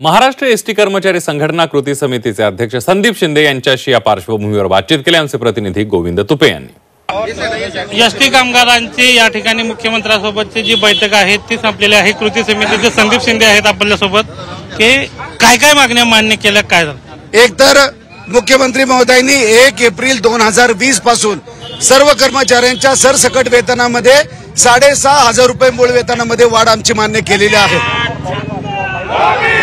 Maharashtra ST कर्मचारी संघटना कृती समितीचे अध्यक्ष संदीप शिंदे यांच्याशी या पार्श्वभूमीवर बातचीत केली आमचे प्रतिनिधी गोविंद तुपे यांनी। एसटी कामगारांची या ठिकाणी मुख्यमंत्र्यांसोबतची जी बैठक आहे ती संपलेली आहे। कृती समितीचे संदीप शिंदे आहेत आपल्यासोबत, की काय काय मागण्या मान्य केल्या, काय झालं? एक तर मुख्यमंत्री महोदयांनी 1 एप्रिल 2020 पासून सर्व कर्मचाऱ्यांच्या सरसकट वेतनामध्ये 6,500 रुपये मूळ वेतनामध्ये वाढ आमची मान्य केलेली आहे।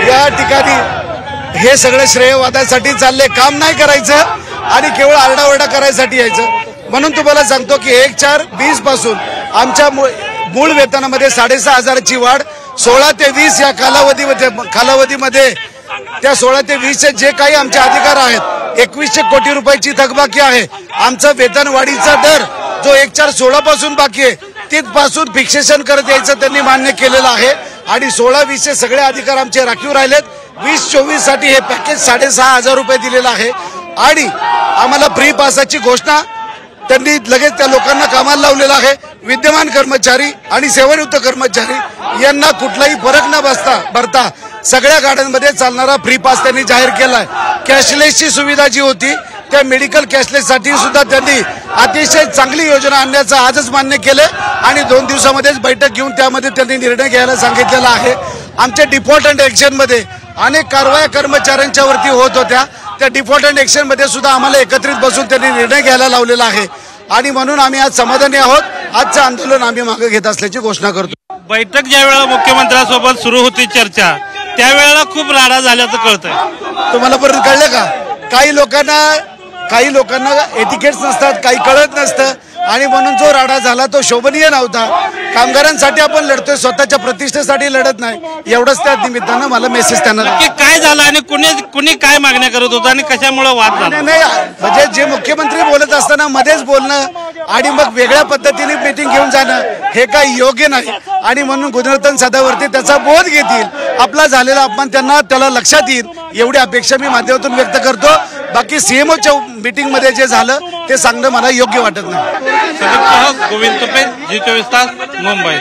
या ठिकाणी हे सगळे श्रेयवादासाठी चालले, काम नाही करायचं आणि केवळ आरडाओरडा करायसाठी यायचं। म्हणून तुम्हाला सांगतो की 1/4/20 पासून आमच्या मूळ वेतनामध्ये 6,500 ची वाढ 16 ते 20 या कालावधीमध्ये त्या 16 ते 20 चे जे काही आमचे अधिकार आहेत 2100 कोटी रुपयाची थकबाकी आहे। आमचा वेतन वाढीचा दर जो 1/4/16 पासून बाकी आहे तिथपासून फिक्सेशन करत यायचं त्यांनी मान्य केलेलं आहे आणि 16-20 चे सगळे अधिकार आमचे राखीव राहिलेत। 20-24 साठी हे पॅकेज 6,500 रुपये दिलेलं आहे आणि आम्हाला फ्री पासाची घोषणा त्यांनी लगेच त्या लोकांना कामाला लावलेलं आहे। विद्यमान कर्मचारी आणि सेवानिवृत्त कर्मचारी यांना कुठलाही फरक न भरता सगळ्या गाड्यांमध्ये चालणारा फ्री पास त्यांनी जाहीर केलाय। कॅशलेसची सुविधा जी होती त्या मेडिकल कॅशलेस साठी सुद्धा त्यांनी अतिशय चांगली योजना आणण्याचं आजच मान्य केलं आणि 2 दिवसामध्येच बैठक घेऊन त्यामध्ये त्यांनी निर्णय घ्यायला सांगितलेला आहे। आमच्या डिफॉल्ट अँड ऍक्शन मध्ये अनेक कारवाया कर्मचाऱ्यांच्या वरती होत होत्या, त्या डिफॉल्ट अँड ऍक्शन मध्ये सुद्धा आम्हाला एकत्रित बसून त्यांनी निर्णय घ्यायला लावलेला आहे आणि म्हणून आम्ही आज समाधानी आहोत। आजचं आंदोलन आम्ही मागे घेत असल्याची घोषणा करतो। बैठक ज्या वेळेला मुख्यमंत्र्यांसोबत सुरू होती चर्चा, त्यावेळेला खूप राडा झाल्याचं कळतंय। तुम्हाला परत कळलं का? काही लोकांना एटिकेट्स नसतात, काही कळत नसतं आणि म्हणून जो राडा झाला तो शोभनीय नव्हता। कामगारांसाठी आपण लढतोय, स्वतःच्या प्रतिष्ठेसाठी लढत नाही। एवढंच त्या निमित्तानं मला मेसेज त्यांना काय झालं आणि कुणी काय मागण्या करत होता आणि कशामुळे वाद झाला? नाही, म्हणजे जे मुख्यमंत्री बोलत असताना मध्येच बोलणं आणि मग वेगळ्या पद्धतीने मीटिंग घेऊन जाणं हे काही योग्य नाही आणि म्हणून गुणवर्धन सदावर्ती त्याचा बोध घेतील, आपला झालेला अपमान त्याला लक्षात येईल एवढी अपेक्षा मी माध्यमातून व्यक्त करतो। बाकी सीएमओच्या मीटिंग मध्ये जे झालं ते सांगणं मला योग्य वाटत नाही। गोविंद तुपे, जी 24 तास, मुंबई।